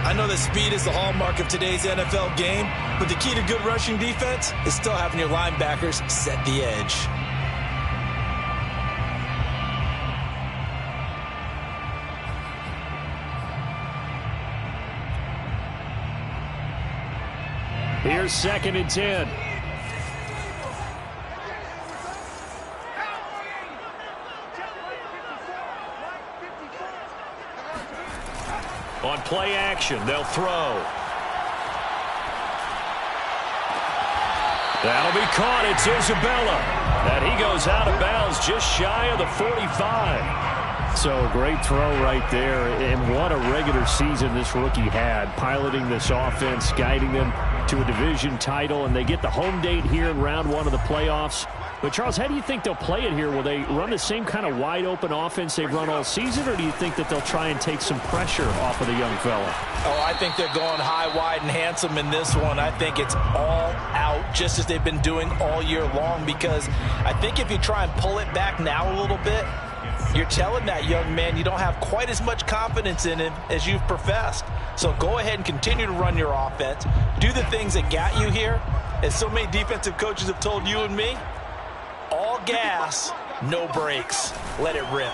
I know that speed is the hallmark of today's NFL game, but the key to good rushing defense is still having your linebackers set the edge. Here's 2nd and 10. On play action, they'll throw. That'll be caught. It's Isabella. And he goes out of bounds just shy of the 45. So great throw right there. And what a regular season this rookie had, piloting this offense, guiding them to a division title. And they get the home date here in round 1 of the playoffs. But, Charles, how do you think they'll play it here? Will they run the same kind of wide-open offense they've run all season, or do you think that they'll try and take some pressure off of the young fella? Oh, I think they're going high, wide, and handsome in this one. I think it's all out, just as they've been doing all year long, because I think if you try and pull it back now a little bit, you're telling that young man you don't have quite as much confidence in him as you've professed. So go ahead and continue to run your offense. Do the things that got you here. As so many defensive coaches have told you and me, all gas, no brakes. Let it rip.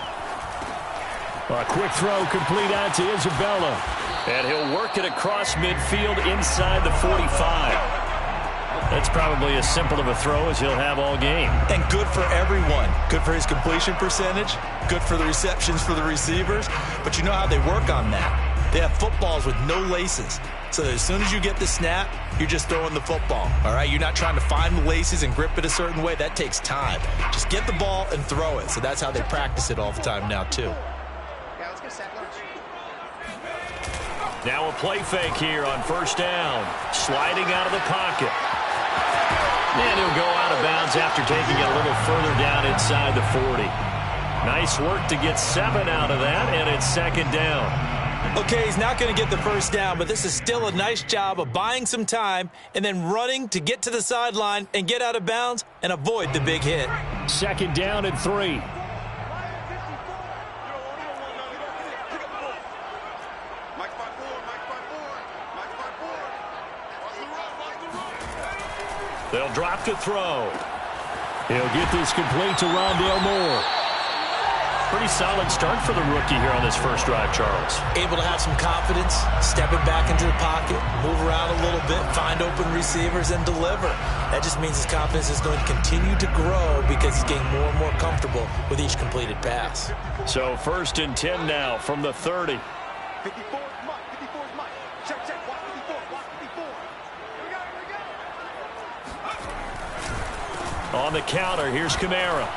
A quick throw complete out to Isabella. And he'll work it across midfield inside the 45. That's probably as simple of a throw as he'll have all game. And good for everyone. Good for his completion percentage. Good for the receptions for the receivers. But you know how they work on that. They have footballs with no laces. So as soon as you get the snap, you're just throwing the football, all right? You're not trying to find the laces and grip it a certain way. That takes time. Just get the ball and throw it. So that's how they practice it all the time now, too. Yeah, let's go sack lunch. Now a play fake here on 1st down. Sliding out of the pocket. And he'll go out of bounds after taking it a little further down inside the 40. Nice work to get 7 out of that, and it's 2nd down. Okay, he's not going to get the 1st down, but this is still a nice job of buying some time and then running to get to the sideline and get out of bounds and avoid the big hit. 2nd down and 3. They'll drop to throw. He'll get this complete to Rondale Moore. Pretty solid start for the rookie here on this first drive, Charles. Able to have some confidence, stepping back into the pocket, move around a little bit, find open receivers, and deliver. That just means his confidence is going to continue to grow because he's getting more and more comfortable with each completed pass. So 1st and 10 now from the 30. 54 is Mike. 54 is Mike. Check, check. Watch 54. Watch 54. Here we go. Here we go. On the counter, here's Kamara.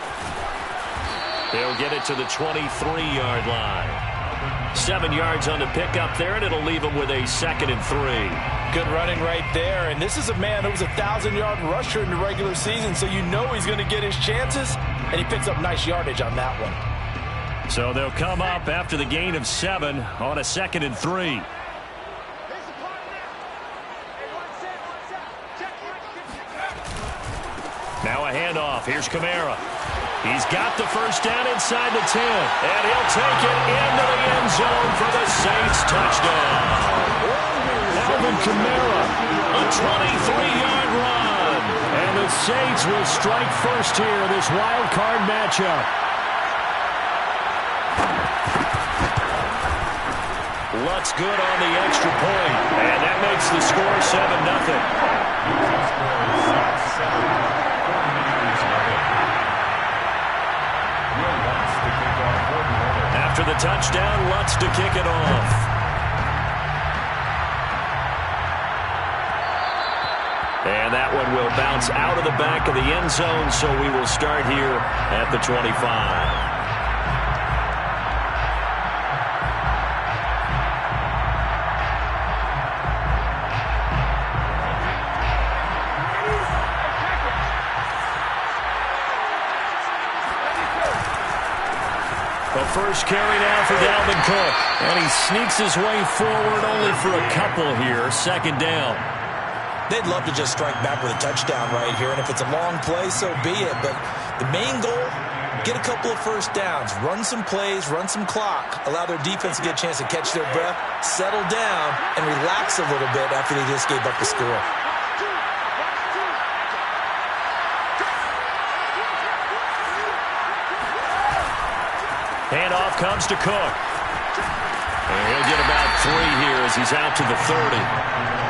They'll get it to the 23-yard line. 7 yards on the pickup there, and it'll leave them with a 2nd and 3. Good running right there. And this is a man who was a 1,000-yard rusher in the regular season, so you know he's going to get his chances, and he picks up nice yardage on that one. So they'll come up after the gain of 7 on a 2nd and 3. Now a handoff. Here's Kamara. He's got the 1st down inside the 10. And he'll take it into the end zone for the Saints touchdown. Alvin Kamara, a 23-yard run. And the Saints will strike first here in this wild card matchup. Lutz good on the extra point. And that makes the score 7-0. After the touchdown, Lutz to kick it off. And that one will bounce out of the back of the end zone, so we will start here at the 25. The first carry now for Dalvin Cook. And he sneaks his way forward only for a couple here. 2nd down. They'd love to just strike back with a touchdown right here. And if it's a long play, so be it. But the main goal, get a couple of first downs, run some plays, run some clock, allow their defense to get a chance to catch their breath, settle down, and relax a little bit after they just gave up the score. Handoff comes to Cook. And he'll get about 3 here as he's out to the 30.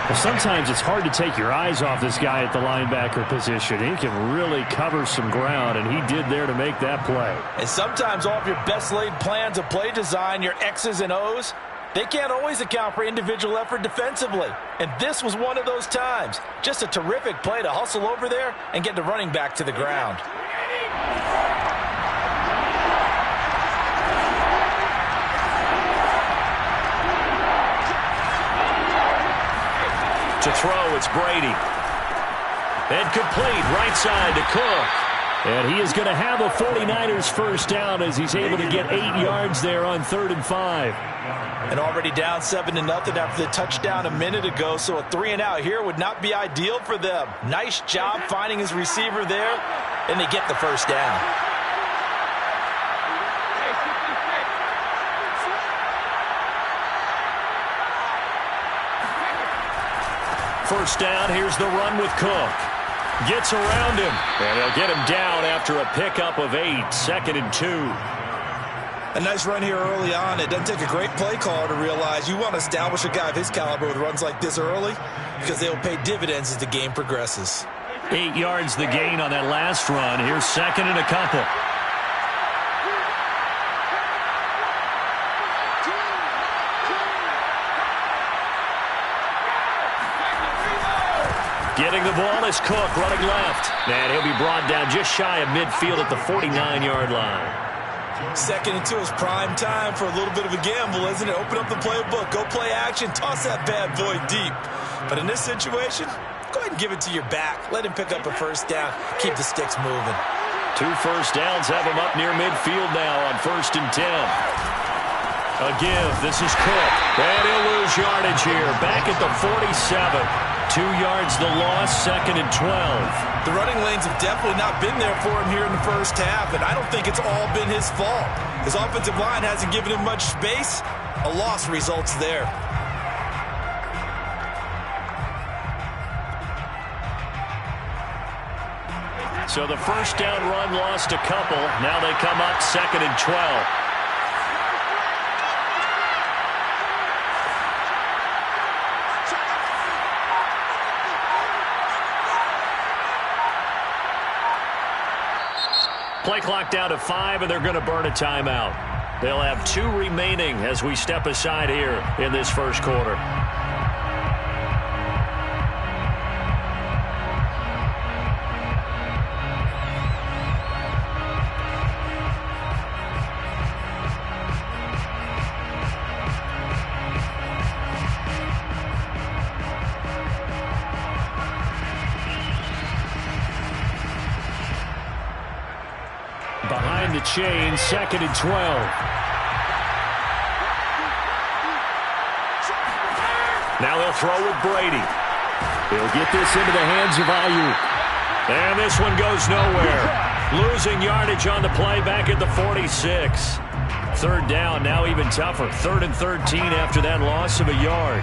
Well, sometimes it's hard to take your eyes off this guy at the linebacker position. He can really cover some ground, and he did there to make that play. And sometimes all of your best laid plans of play design, your X's and O's, they can't always account for individual effort defensively. And this was one of those times. Just a terrific play to hustle over there and get the running back to the ground. To throw, it's Brady. And complete, right side to Cook. And he is going to have a 49ers first down as he's able to get 8 yards there on 3rd and 5. And already down 7-0 after the touchdown a minute ago, so a 3-and-out here would not be ideal for them. Nice job finding his receiver there, and they get the first down. First down, here's the run with Cook. Gets around him, and they'll get him down after a pickup of 8, 2nd and 2. A nice run here early on. It doesn't take a great play caller to realize you want to establish a guy of his caliber with runs like this early because they will pay dividends as the game progresses. 8 yards the gain on that last run. Here's 2nd and a couple. Getting the ball is Cook running left. And he'll be brought down just shy of midfield at the 49-yard line. 2nd and 2 is prime time for a little bit of a gamble, isn't it? Open up the playbook, go play action, toss that bad boy deep. But in this situation, go ahead and give it to your back. Let him pick up a first down. Keep the sticks moving. 2 first downs have him up near midfield now on 1st and 10. A give. This is Cook. And he'll lose yardage here. Back at the 47. 2 yards the loss, 2nd and 12. The running lanes have definitely not been there for him here in the first half, and I don't think it's all been his fault. His offensive line hasn't given him much space. A loss results there. So the first down run lost a couple. Now they come up 2nd and 12. Play clock down to 5, and they're going to burn a timeout. They'll have 2 remaining as we step aside here in this first quarter. Behind the chain, 2nd and 12. Now they'll throw with Brady. He'll get this into the hands of Ayuk. And this one goes nowhere. Losing yardage on the play back at the 46. 3rd down, now even tougher. 3rd and 13 after that loss of a yard.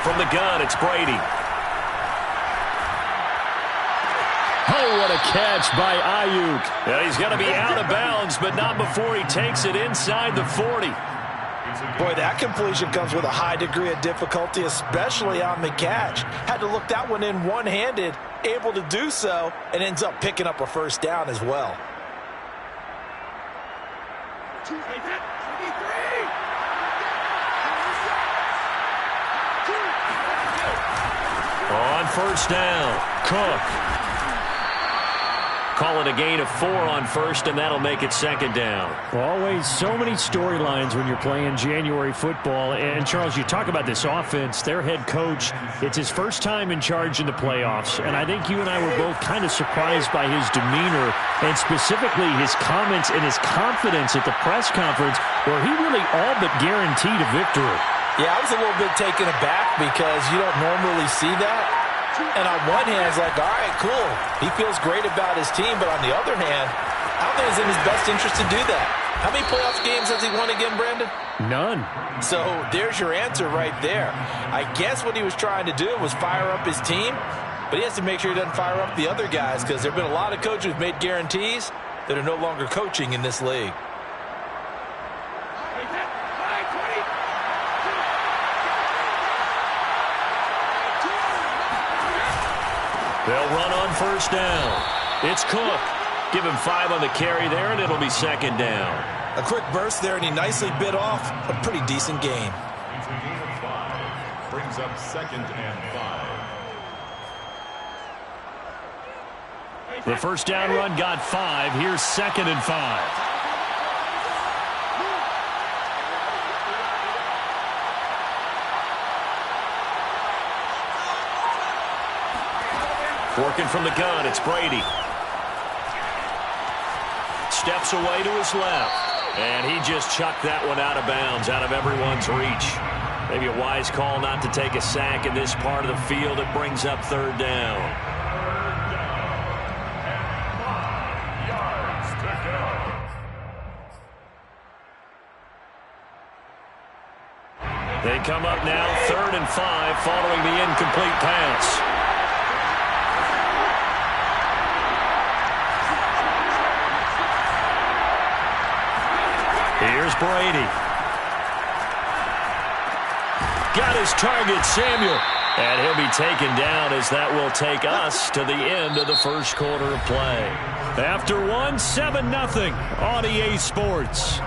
From the gun, it's Brady. Oh, what a catch by Ayuk. And he's going to be out of bounds, but not before he takes it inside the 40. Boy, that completion comes with a high degree of difficulty, especially on the catch. Had to look that one in one-handed, able to do so, and ends up picking up a first down as well. On first down, Cook. Call it a gain of 4 on first, and that'll make it second down. Always so many storylines when you're playing January football. And, Charles, you talk about this offense, their head coach, it's his first time in charge in the playoffs. And I think you and I were both kind of surprised by his demeanor and specifically his comments and his confidence at the press conference where he really all but guaranteed a victory. Yeah, I was a little bit taken aback because you don't normally see that. And on one hand, it's like, all right, cool. He feels great about his team. But on the other hand, I don't think it's in his best interest to do that. How many playoff games has he won again, Brandon? None. So there's your answer right there. I guess what he was trying to do was fire up his team. But he has to make sure he doesn't fire up the other guys because there have been a lot of coaches who've made guarantees that are no longer coaching in this league. They'll run on first down. It's Cook. Give him 5 on the carry there, and it'll be second down. A quick burst there, and he nicely bit off a pretty decent gain. Brings up 2nd and 5. The first down run got 5. Here's 2nd and 5. Working from the gun, it's Brady. Steps away to his left. And he just chucked that one out of bounds, out of everyone's reach. Maybe a wise call not to take a sack in this part of the field. It brings up 3rd down. They come up now 3rd and 5 following the incomplete pass. Here's Brady. Got his target, Samuel. And he'll be taken down as that will take us to the end of the first quarter of play. After 1, 7-0 on EA Sports.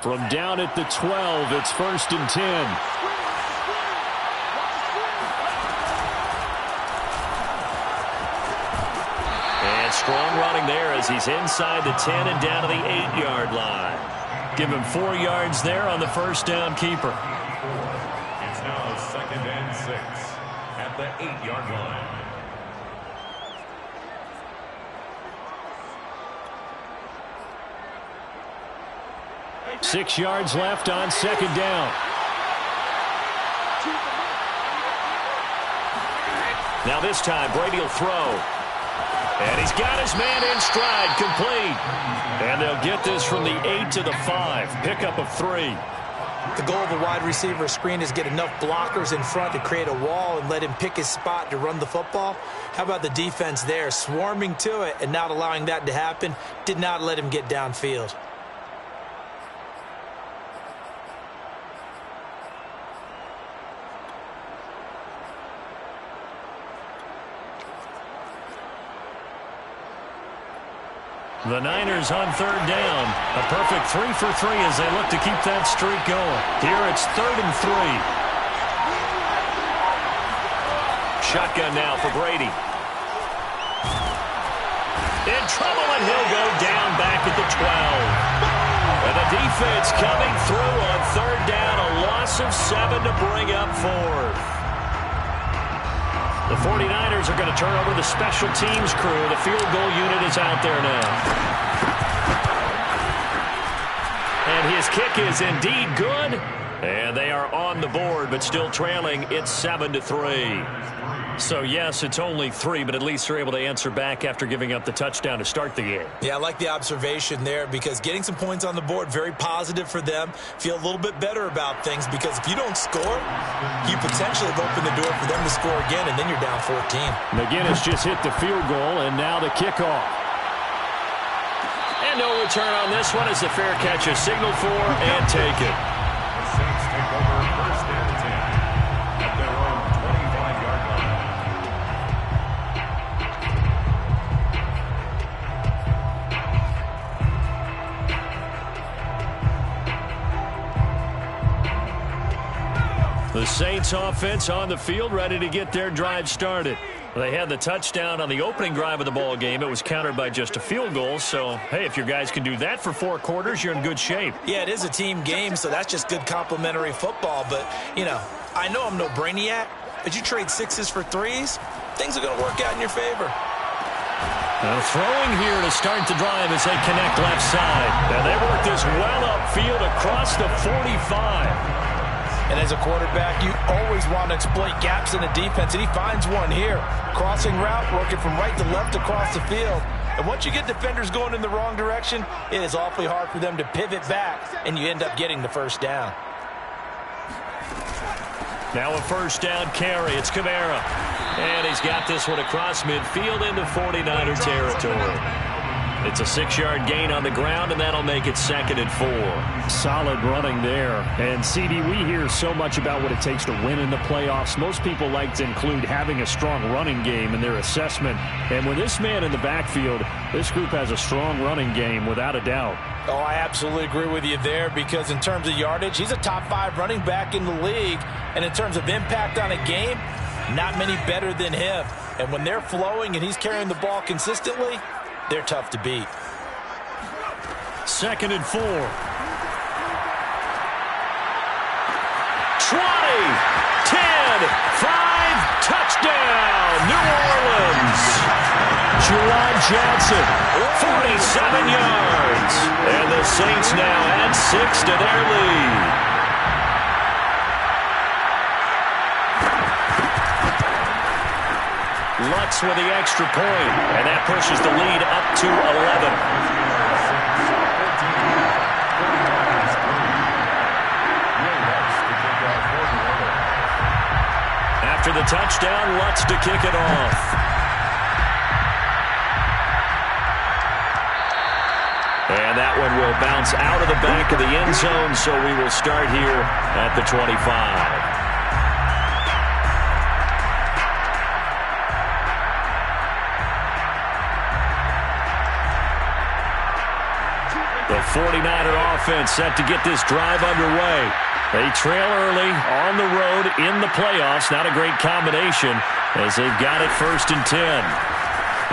From down at the 12, it's 1st and 10. And strong running there as he's inside the 10 and down to the 8-yard line. Give him 4 yards there on the first down keeper. It's now 2nd and 6 at the 8-yard line. 6 yards left on 2nd down. Now this time, Brady will throw. And he's got his man in stride, complete. And they'll get this from the 8 to the 5. Pickup of 3. The goal of a wide receiver screen is get enough blockers in front to create a wall and let him pick his spot to run the football. How about the defense there, swarming to it and not allowing that to happen? Did not let him get downfield. The Niners on 3rd down. A perfect 3 for 3 as they look to keep that streak going. Here it's 3rd and 3. Shotgun now for Brady. In trouble, and he'll go down back at the 12. And the defense coming through on 3rd down. A loss of 7 to bring up 4th. The 49ers are going to turn over the special teams crew. The field goal unit is out there now. And his kick is indeed good. And they are on the board, but still trailing. It's 7-3. So, yes, it's only 3, but at least they're able to answer back after giving up the touchdown to start the game. Yeah, I like the observation there because getting some points on the board, very positive for them. Feel a little bit better about things because if you don't score, you potentially have opened the door for them to score again, and then you're down 14. McGinnis just hit the field goal, and now the kickoff. And no return on this one as the fair catch is signaled for and taken. The Saints take over 1st and 10. Saints offense on the field, ready to get their drive started. They had the touchdown on the opening drive of the ball game. It was countered by just a field goal. So, hey, if your guys can do that for 4 quarters, you're in good shape. Yeah, it is a team game, so that's just good complimentary football. But, you know, I know I'm no brainiac, but you trade 6s for 3s, things are going to work out in your favor. Now throwing here to start the drive as they connect left side. Now they work this well upfield across the 45. And as a quarterback, you always want to exploit gaps in the defense, and he finds one here. Crossing route, working from right to left across the field. And once you get defenders going in the wrong direction, it is awfully hard for them to pivot back, and you end up getting the first down. Now a first down carry. It's Kamara. And he's got this one across midfield into 49er territory. It's a 6-yard gain on the ground, and that'll make it 2nd and 4. Solid running there. And, CD, we hear so much about what it takes to win in the playoffs. Most people like to include having a strong running game in their assessment. And with this man in the backfield, this group has a strong running game without a doubt. Oh, I absolutely agree with you there, because in terms of yardage, he's a top 5 running back in the league. And in terms of impact on a game, not many better than him. And when they're flowing and he's carrying the ball consistently, they're tough to beat. 2nd and 4. 20. 5 touchdown, New Orleans. Juwan Johnson, 47 yards. And the Saints now add 6 to their lead. Lutz with the extra point, and that pushes the lead up to 11. After the touchdown, Lutz to kick it off. And that one will bounce out of the back of the end zone, so we will start here at the 25. The 49er offense set to get this drive underway. They trail early on the road in the playoffs. Not a great combination as they've got it 1st and 10.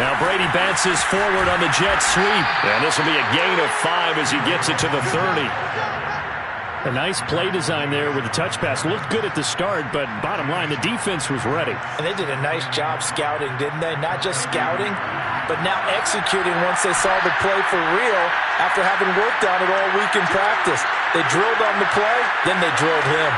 Now Brady bounces forward on the jet sweep. And this will be a gain of 5 as he gets it to the 30. A nice play design there with the touch pass. Looked good at the start, but bottom line, the defense was ready. And they did a nice job scouting, didn't they? Not just scouting, but now executing once they saw the play for real after having worked on it all week in practice. They drilled on the play, then they drilled him.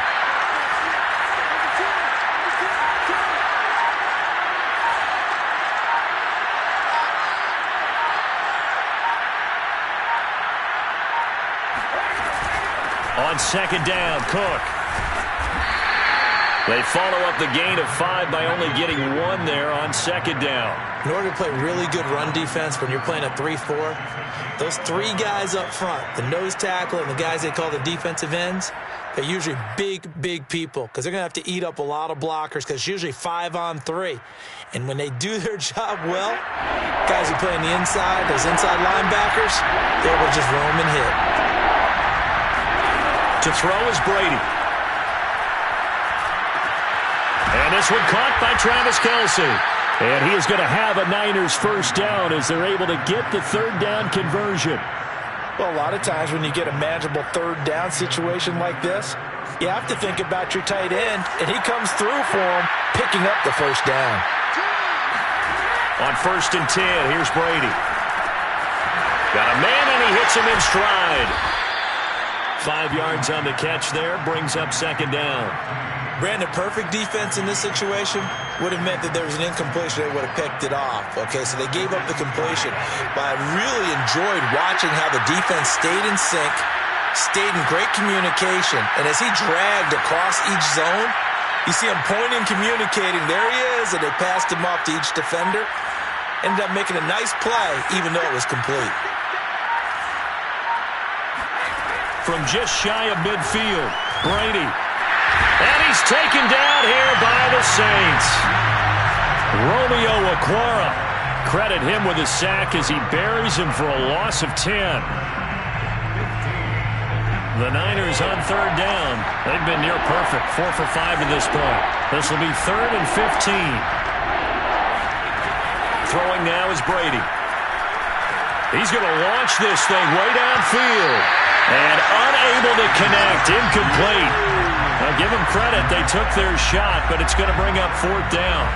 On 2nd down, Cook. They follow up the gain of 5 by only getting 1 there on 2nd down. In order to play really good run defense when you're playing a 3-4, those 3 guys up front, the nose tackle and the guys they call the defensive ends, they're usually big people because they're going to have to eat up a lot of blockers because it's usually 5-on-3. And when they do their job well, guys who play on the inside, those inside linebackers, they're able to just roam and hit. To throw is Brady. And this one caught by Travis Kelce. And he is going to have a Niners first down as they're able to get the 3rd down conversion. Well, a lot of times when you get a manageable 3rd down situation like this, you have to think about your tight end, and he comes through for him, picking up the first down. On 1st and 10, here's Brady. Got a man, and he hits him in stride. 5 yards on the catch there, brings up 2nd down. Brandon, perfect defense in this situation would have meant that there was an incompletion. They would have picked it off. Okay, so they gave up the completion. But I really enjoyed watching how the defense stayed in sync, stayed in great communication. And as he dragged across each zone, you see him pointing, communicating. There he is, and they passed him off to each defender. Ended up making a nice play, even though it was complete. From just shy of midfield, Brady. And he's taken down here by the Saints. Romeo Okwara. Credit him with a sack as he buries him for a loss of 10. The Niners on third down. They've been near perfect, 4 for 5 to this point. This will be 3rd and 15. Throwing now is Brady. He's going to launch this thing way downfield. And unable to connect, incomplete. Now give them credit, they took their shot, but it's going to bring up 4th down.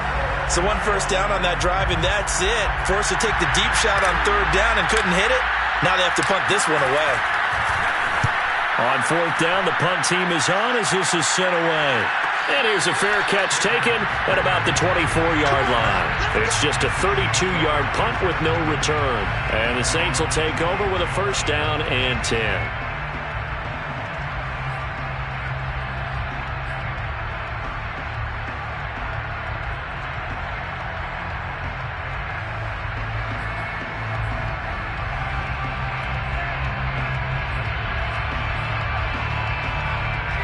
So 1 first down on that drive, and that's it. Forced to take the deep shot on 3rd down and couldn't hit it. Now they have to punt this one away. On 4th down, the punt team is on as this is sent away. And here's a fair catch taken at about the 24-yard line. It's just a 32-yard punt with no return. And the Saints will take over with a 1st down and 10.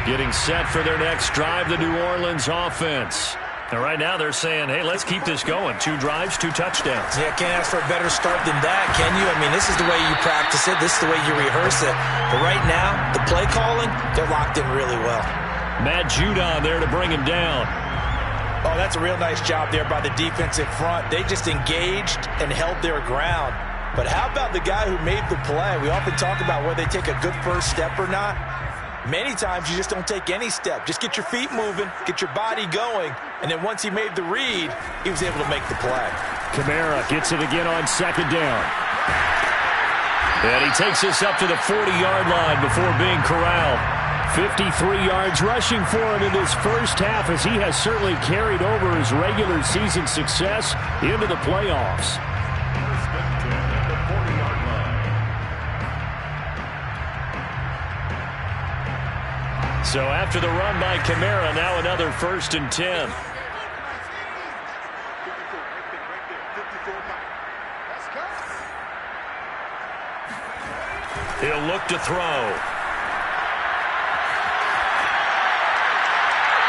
Getting set for their next drive, the New Orleans offense. And right now they're saying, hey, let's keep this going. 2 drives, 2 touchdowns. Yeah, can't ask for a better start than that, can you? I mean, this is the way you practice it. This is the way you rehearse it. But right now, the play calling, they're locked in really well. Matt Judon there to bring him down. Oh, that's a real nice job there by the defensive front. They just engaged and held their ground. But how about the guy who made the play? We often talk about whether they take a good first step or not. Many times you just don't take any step. Just get your feet moving, get your body going, and then once he made the read, he was able to make the play. Kamara gets it again on 2nd down. And he takes this up to the 40-yard line before being corralled. 53 yards rushing for him in this first half as he has certainly carried over his regular season success into the playoffs. So after the run by Kamara, now another 1st and 10. He'll look to throw.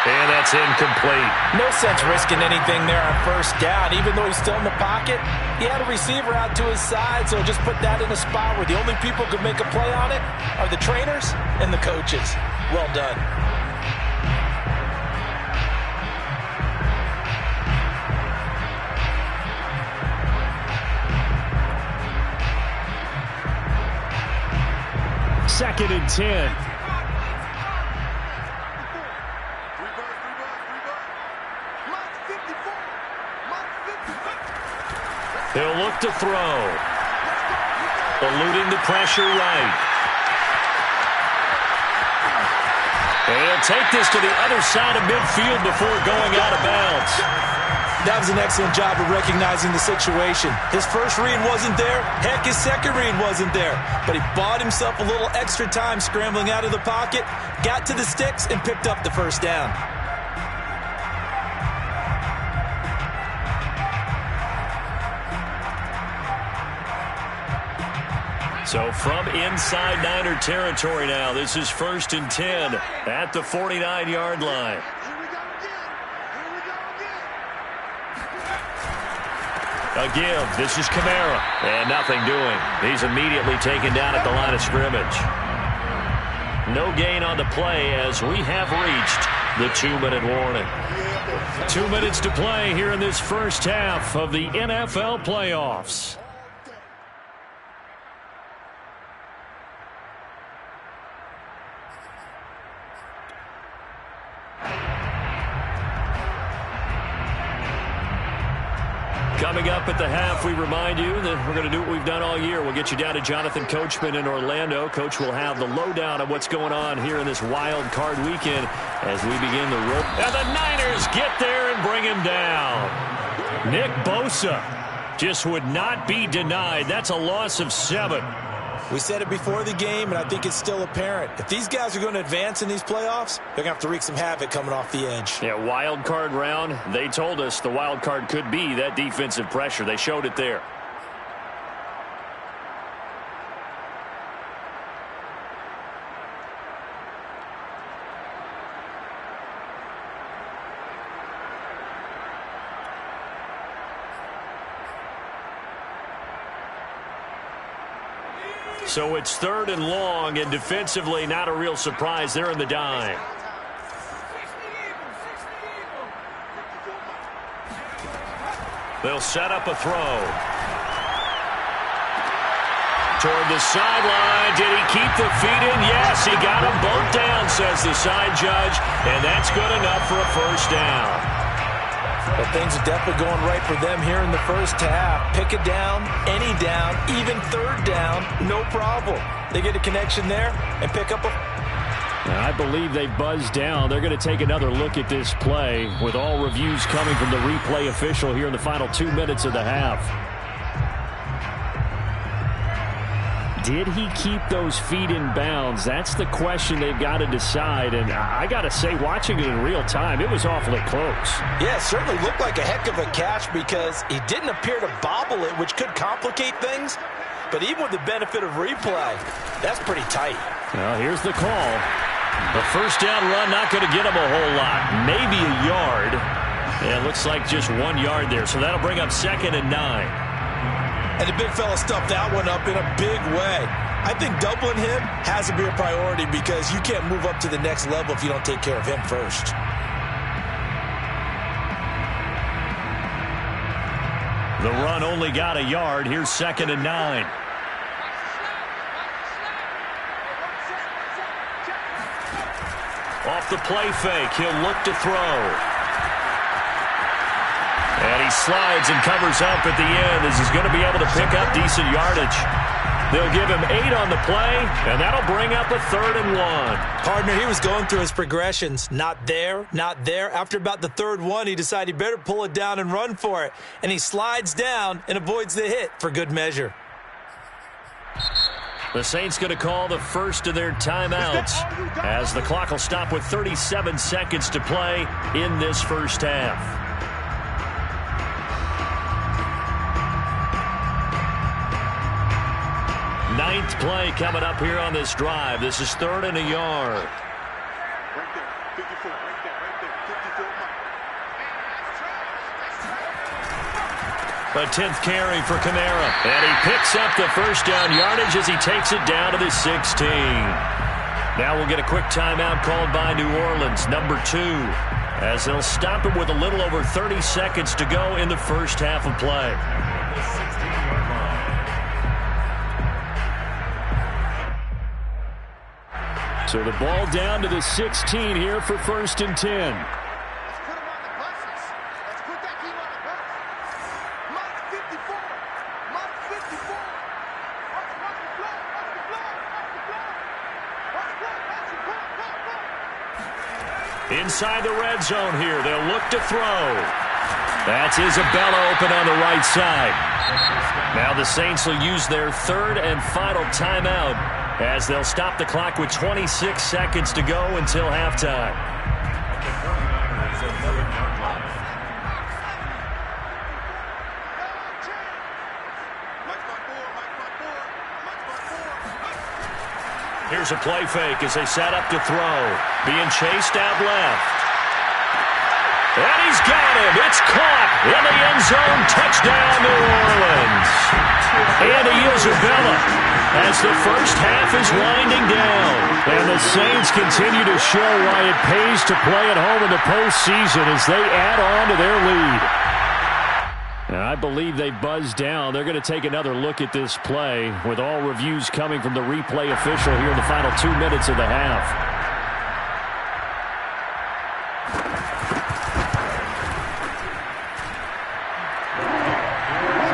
And that's incomplete. No sense risking anything there on 1st down. Even though he's still in the pocket, he had a receiver out to his side, so just put that in a spot where the only people who could make a play on it are the trainers and the coaches. Well done. Second and 10. He'll look to throw. Eluding the pressure right. And he'll take this to the other side of midfield before going out of bounds. That was an excellent job of recognizing the situation. His first read wasn't there. Heck, his second read wasn't there. But he bought himself a little extra time scrambling out of the pocket, got to the sticks, and picked up the 1st down. So from inside Niner territory now, this is 1st and 10 at the 49-yard line. A give. This is Kamara. And nothing doing. He's immediately taken down at the line of scrimmage. No gain on the play as we have reached the 2-minute warning. 2 minutes to play here in this first half of the NFL playoffs. Coming up at the half, we remind you that we're going to do what we've done all year. We'll get you down to Jonathan Coachman in Orlando. Coach will have the lowdown of what's going on here in this wild card weekend as we begin the road. And the Niners get there and bring him down. Nick Bosa just would not be denied. That's a loss of 7. We said it before the game, and I think it's still apparent. If these guys are going to advance in these playoffs, they're going to have to wreak some havoc coming off the edge. Yeah, wild card round. They told us the wild card could be that defensive pressure. They showed it there. So it's 3rd and long, and defensively not a real surprise. They're in the dime. They'll set up a throw. Toward the sideline. Did he keep the feet in? Yes, he got them both down, says the side judge, and that's good enough for a first down. Well, things are definitely going right for them here in the first half. Pick it down, any down, even 3rd down, no problem. They get a connection there and pick up a... I believe they buzzed down. They're going to take another look at this play with all reviews coming from the replay official here in the final 2 minutes of the half. Did he keep those feet in bounds? That's the question they've got to decide. And I got to say, watching it in real time, it was awfully close. Yeah, it certainly looked like a heck of a catch because he didn't appear to bobble it, which could complicate things. But even with the benefit of replay, that's pretty tight. Well, here's the call. The first down run not going to get him a whole lot. Maybe a yard. Yeah, it looks like just 1 yard there. So that'll bring up 2nd and 9. And the big fella stuffed that one up in a big way. I think doubling him has to be a priority because you can't move up to the next level if you don't take care of him first. The run only got a yard. Here's 2nd and 9. Off the play fake, he'll look to throw. And he slides and covers up at the end as he's going to be able to pick up decent yardage. They'll give him 8 on the play, and that'll bring up a 3rd and 1. Partner, he was going through his progressions. Not there, not there. After about the 3rd one, he decided he better pull it down and run for it. And he slides down and avoids the hit for good measure. The Saints going to call the first of their timeouts as the clock will stop with 37 seconds to play in this first half. Ninth play coming up here on this drive. This is 3rd and a yard. Right there, 54, right there, 54. A 10th carry for Kamara. And he picks up the first down yardage as he takes it down to the 16. Now we'll get a quick timeout called by New Orleans, number 2, as they'll stop him with a little over 30 seconds to go in the first half of play. So the ball down to the 16 here for 1st and 10. Let's put him on the buses. Let's put that team on the bus. Mark 54. Mark 54. Watch the flow. Watch the flow. Watch the flow. Watch the flow. Watch the flow. Inside the red zone here. They'll look to throw. That's Isabella open on the right side. Now the Saints will use their 3rd and final timeout as they'll stop the clock with 26 seconds to go until halftime. Here's a play fake as they set up to throw. Being chased out left. And he's got him. It's caught in the end zone. Touchdown, New Orleans. Andy Isabella as the first half is winding down. And the Saints continue to show why it pays to play at home in the postseason as they add on to their lead. And I believe they buzzed down. They're going to take another look at this play with all reviews coming from the replay official here in the final 2 minutes of the half.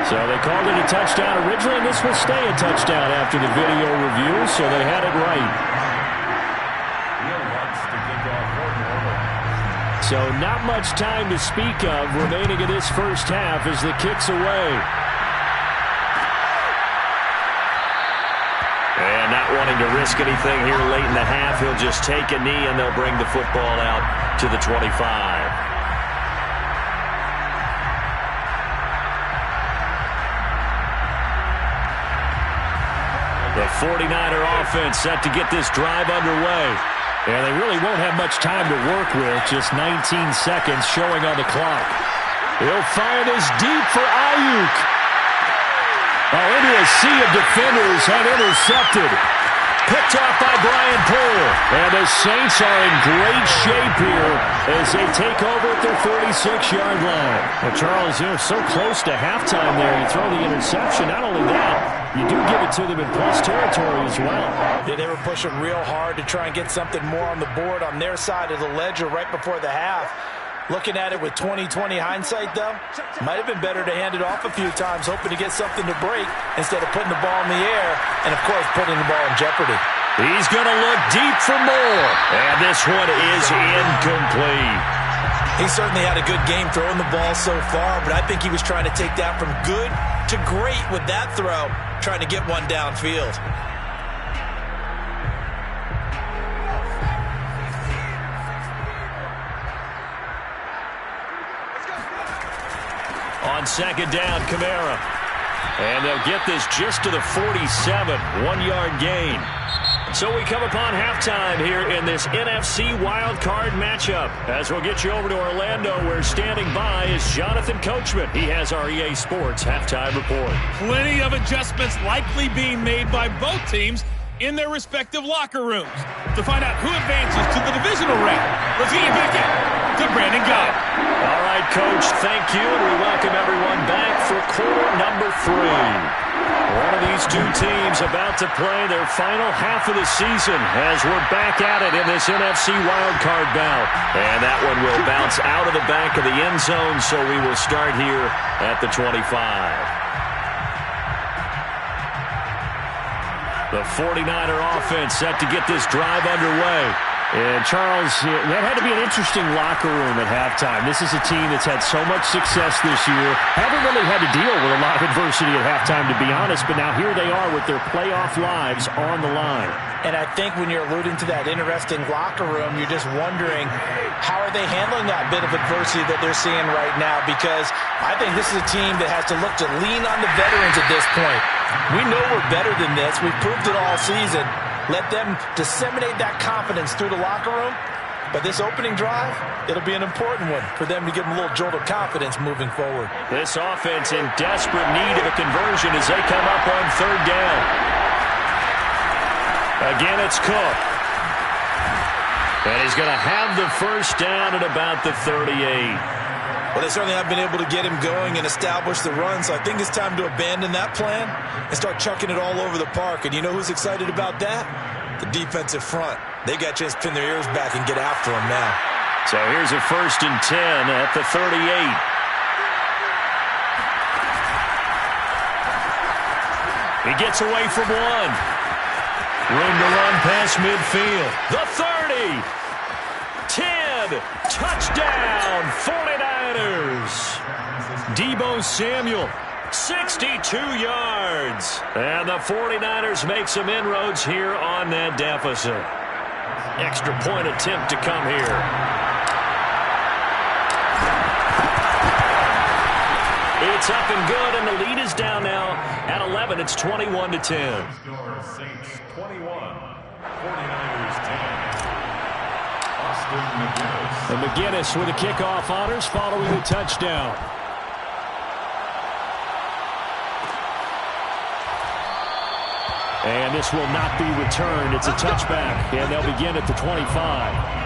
So they called it a touchdown originally, and this will stay a touchdown after the video review, so they had it right. So not much time to speak of remaining in this first half as the kick's away. And not wanting to risk anything here late in the half, he'll just take a knee and they'll bring the football out to the 25. The 49er offense set to get this drive underway. And they really won't have much time to work with, just 19 seconds showing on the clock. He'll fire this deep for Ayuk. Oh, into a sea of defenders and intercepted. Picked off by Brian Poole. And the Saints are in great shape here as they take over at their 46-yard line. Well, Charles, you're so close to halftime there. You throw the interception. Not only that, you do give it to them in plus territory as well. Yeah, they were pushing real hard to try and get something more on the board on their side of the ledger right before the half. Looking at it with 20/20 hindsight, though, might have been better to hand it off a few times, hoping to get something to break instead of putting the ball in the air and, of course, putting the ball in jeopardy. He's going to look deep for more. And this one is incomplete. He certainly had a good game throwing the ball so far, but I think he was trying to take that from good to great with that throw, trying to get one downfield. On second down, Kamara. And they'll get this just to the 47, 1-yard gain. So we come upon halftime here in this NFC wildcard matchup. As we'll get you over to Orlando, where standing by is Jonathan Coachman. He has our EA Sports halftime report. Plenty of adjustments likely being made by both teams in their respective locker rooms. To find out who advances to the divisional round, let's get you back out to Brandon Gott. All right, Coach, thank you, and we welcome everyone back for quarter number 3. One of these two teams about to play their final half of the season as we're back at it in this NFC wildcard bout. And that one will bounce out of the back of the end zone, so we will start here at the 25. The 49er offense set to get this drive underway. And, Charles, that had to be an interesting locker room at halftime. This is a team that's had so much success this year. Haven't really had to deal with a lot of adversity at halftime, to be honest, but now here they are with their playoff lives on the line. And I think when you're alluding to that interesting locker room, you're just wondering how are they handling that bit of adversity that they're seeing right now, because I think this is a team that has to look to lean on the veterans at this point. We know we're better than this. We've proved it all season. Let them disseminate that confidence through the locker room. But this opening drive, it'll be an important one for them to give them a little jolt of confidence moving forward. This offense in desperate need of a conversion as they come up on third down. Again, it's Cook. And he's going to have the first down at about the 38. Well, they certainly have been able to get him going and establish the run, so I think it's time to abandon that plan and start chucking it all over the park. And you know who's excited about that? The defensive front. They got a chance to pin their ears back and get after him now. So here's a 1st and 10 at the 38. He gets away from one. Room to run past midfield. The 30. 10. Touchdown, 49ers. Deebo Samuel, 62 yards. And the 49ers make some inroads here on that deficit. Extra point attempt to come here. It's up and good, and the lead is down now at 11. It's 21-10. Saints 21, 49ers 10. And McGinnis with the kickoff honors following the touchdown. And this will not be returned. It's a touchback, and they'll begin at the 25.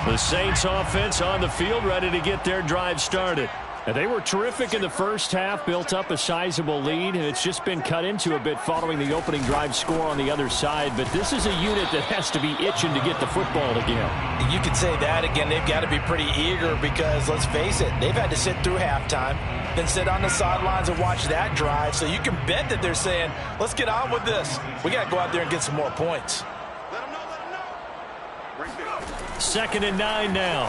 The Saints offense on the field, ready to get their drive started. And they were terrific in the first half, built up a sizable lead, and it's just been cut into a bit following the opening drive score on the other side. But this is a unit that has to be itching to get the football again. You could say that again. They've got to be pretty eager because, let's face it, they've had to sit through halftime, then sit on the sidelines and watch that drive. So you can bet that they're saying, let's get on with this. We got to go out there and get some more points. 2nd and 9 now.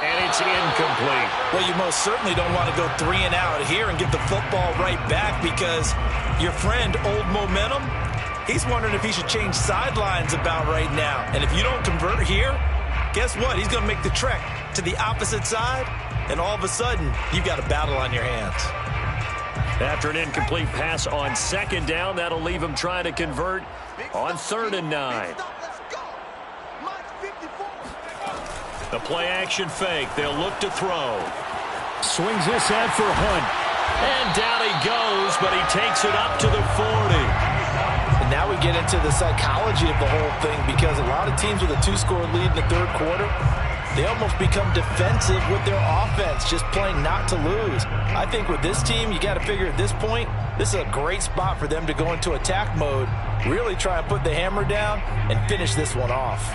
And it's incomplete. Well, you most certainly don't want to go 3 and out here and get the football right back because your friend, Old Momentum, he's wondering if he should change sidelines about right now. And if you don't convert here, guess what? He's going to make the trek to the opposite side, and all of a sudden, you've got a battle on your hands. After an incomplete pass on second down, that'll leave him trying to convert on 3rd and 9. The play action fake. They'll look to throw. Swings this out for Hunt. And down he goes, but he takes it up to the 40. And now we get into the psychology of the whole thing, because a lot of teams with a 2-score lead in the 3rd quarter, they almost become defensive with their offense, just playing not to lose. I think with this team, you got to figure at this point, this is a great spot for them to go into attack mode, really try and put the hammer down and finish this one off.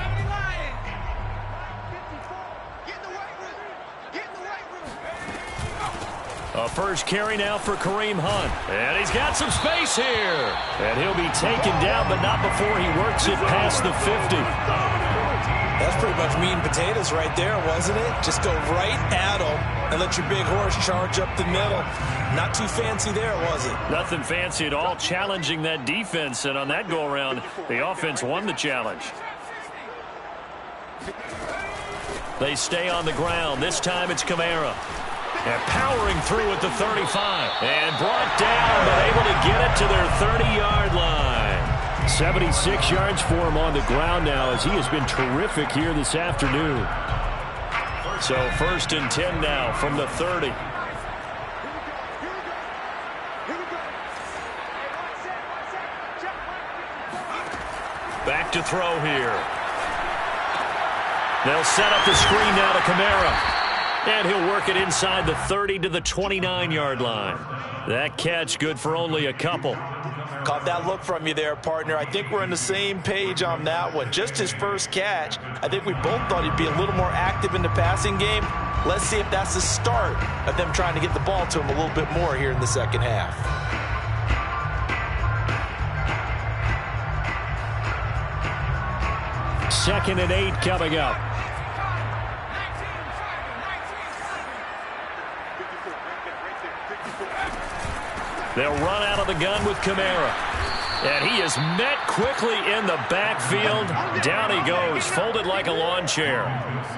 A first carry now for Kareem Hunt. And he's got some space here. And he'll be taken down, but not before he works it past the 50. That's pretty much meat and potatoes right there, wasn't it? Just go right at him and let your big horse charge up the middle. Not too fancy there, was it? Nothing fancy at all, challenging that defense. And on that go-around, the offense won the challenge. They stay on the ground. This time it's Kamara. And powering through at the 35. And brought down, but able to get it to their 30-yard line. 76 yards for him on the ground now, as he has been terrific here this afternoon. So 1st and 10 now from the 30. Back to throw here. They'll set up the screen now to Kamara. And he'll work it inside the 30 to the 29-yard line. That catch good for only a couple. Caught that look from you there, partner. I think we're on the same page on that one. Just his first catch, I think we both thought he'd be a little more active in the passing game. Let's see if that's the start of them trying to get the ball to him a little bit more here in the second half. Second and 8 coming up. They'll run out of the gun with Kamara. And he is met quickly in the backfield. Down he goes, folded like a lawn chair.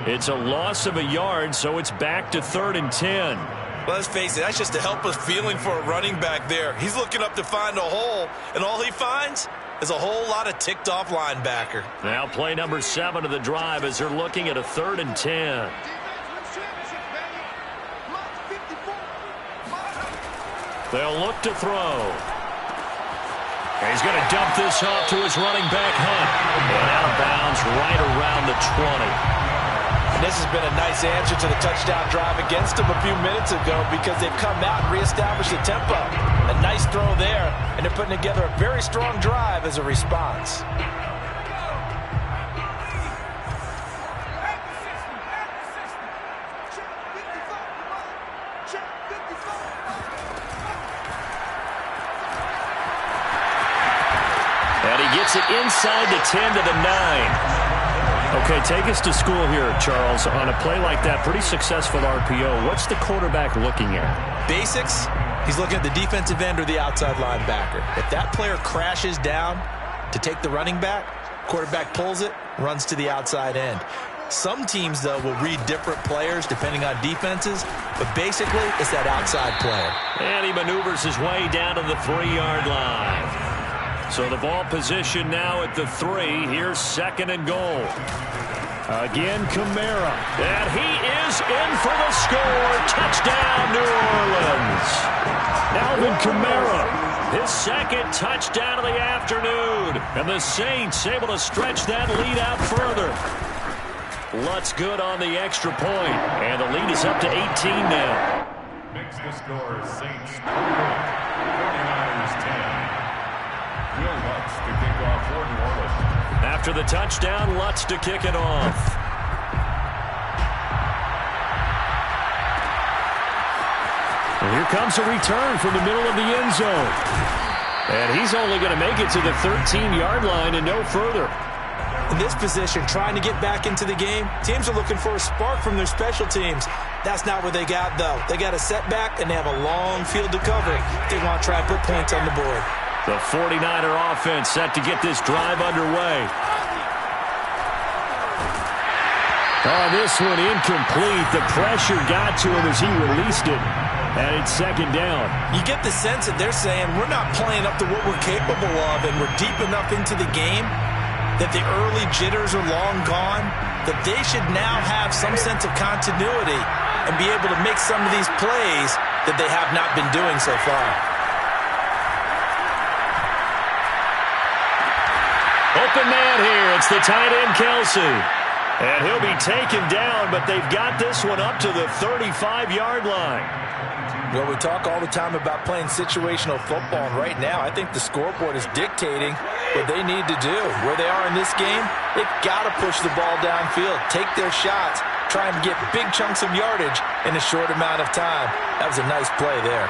It's a loss of a yard, so it's back to 3rd and 10. Well, let's face it, that's just a helpless feeling for a running back there. He's looking up to find a hole, and all he finds is a whole lot of ticked-off linebacker. Now play number 7 of the drive as they're looking at a 3rd and 10. They'll look to throw. He's going to dump this off to his running back, Hunt. And out of bounds right around the 20. This has been a nice answer to the touchdown drive against them a few minutes ago, because they've come out and reestablished the tempo. A nice throw there, and they're putting together a very strong drive as a response. Gets it inside the 10 to the 9. Okay, take us to school here, Charles. On a play like that, pretty successful RPO. What's the quarterback looking at? Basics, he's looking at the defensive end or the outside linebacker. If that player crashes down to take the running back, quarterback pulls it, runs to the outside end. Some teams, though, will read different players depending on defenses, but basically it's that outside player. And he maneuvers his way down to the 3-yard line. So the ball position now at the 3. Here's 2nd and goal. Again, Kamara. And he is in for the score. Touchdown, New Orleans. Alvin Kamara. His 2nd touchdown of the afternoon. And the Saints able to stretch that lead out further. Lutz good on the extra point. And the lead is up to 18 now. Makes the score Saints 20, 49ers 10. Will Lutz to kick off for New Orleans. After the touchdown, Lutz to kick it off. And here comes a return from the middle of the end zone. And he's only going to make it to the 13-yard line and no further. In this position, trying to get back into the game, teams are looking for a spark from their special teams. That's not what they got, though. They got a setback, and they have a long field to cover. They want to try and put points on the board. The 49er offense set to get this drive underway. Oh, this one incomplete. The pressure got to him as he released it. And it's second down. You get the sense that they're saying we're not playing up to what we're capable of, and we're deep enough into the game that the early jitters are long gone, that they should now have some sense of continuity and be able to make some of these plays that they have not been doing so far. Open man here. It's the tight end, Kelsey. And he'll be taken down, but they've got this one up to the 35-yard line. Well, we talk all the time about playing situational football, and right now I think the scoreboard is dictating what they need to do. Where they are in this game, they've got to push the ball downfield, take their shots, try and get big chunks of yardage in a short amount of time. That was a nice play there.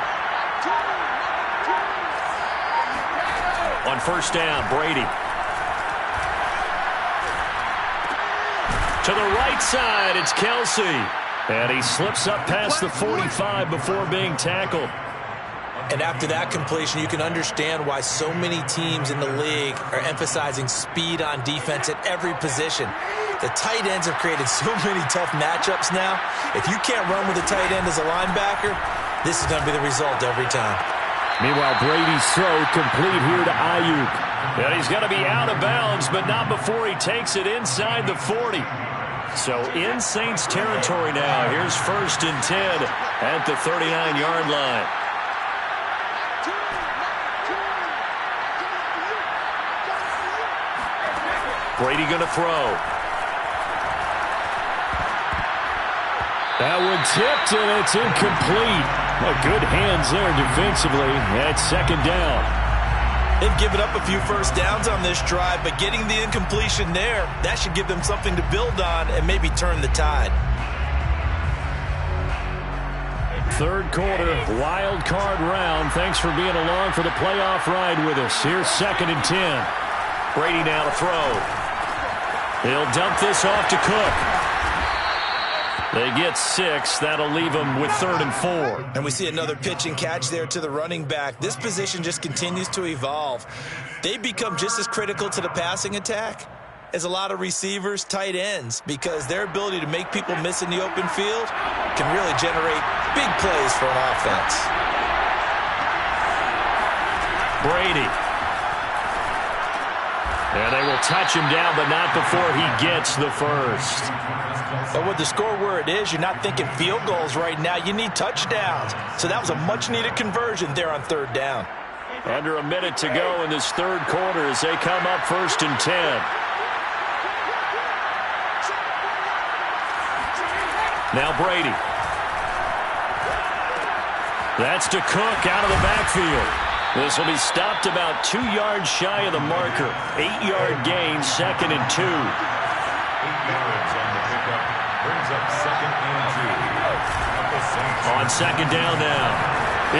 On first down, Brady. To the right side, it's Kelsey. And he slips up past the 45 before being tackled. And after that completion, you can understand why so many teams in the league are emphasizing speed on defense at every position. The tight ends have created so many tough matchups now. If you can't run with a tight end as a linebacker, this is going to be the result every time. Meanwhile, Brady's throw complete here to Ayuk. And he's going to be out of bounds, but not before he takes it inside the 40. So in Saints territory now. Here's 1st and 10 at the 39-yard line. Brady going to throw. That one tipped, and it's incomplete. Well, good hands there defensively. That's second down. They've given up a few first downs on this drive, but getting the incompletion there, that should give them something to build on and maybe turn the tide. Third quarter, wild card round. Thanks for being along for the playoff ride with us. Here's 2nd and 10. Brady now to throw. He'll dump this off to Cook. They get 6. That'll leave them with 3rd and 4. And we see another pitch and catch there to the running back. This position just continues to evolve. They become just as critical to the passing attack as a lot of receivers, tight ends, because their ability to make people miss in the open field can really generate big plays for an offense. Brady. And they will touch him down, but not before he gets the first. But with the score where it is, you're not thinking field goals right now. You need touchdowns. So that was a much-needed conversion there on 3rd down. Under a minute to go in this 3rd quarter as they come up 1st and 10. Now Brady. That's to Cook out of the backfield. This will be stopped about 2 yards shy of the marker. 8-yard gain, 2nd and 2. 8 yards on the pickup. Brings up 2nd and 2. On 2nd down now.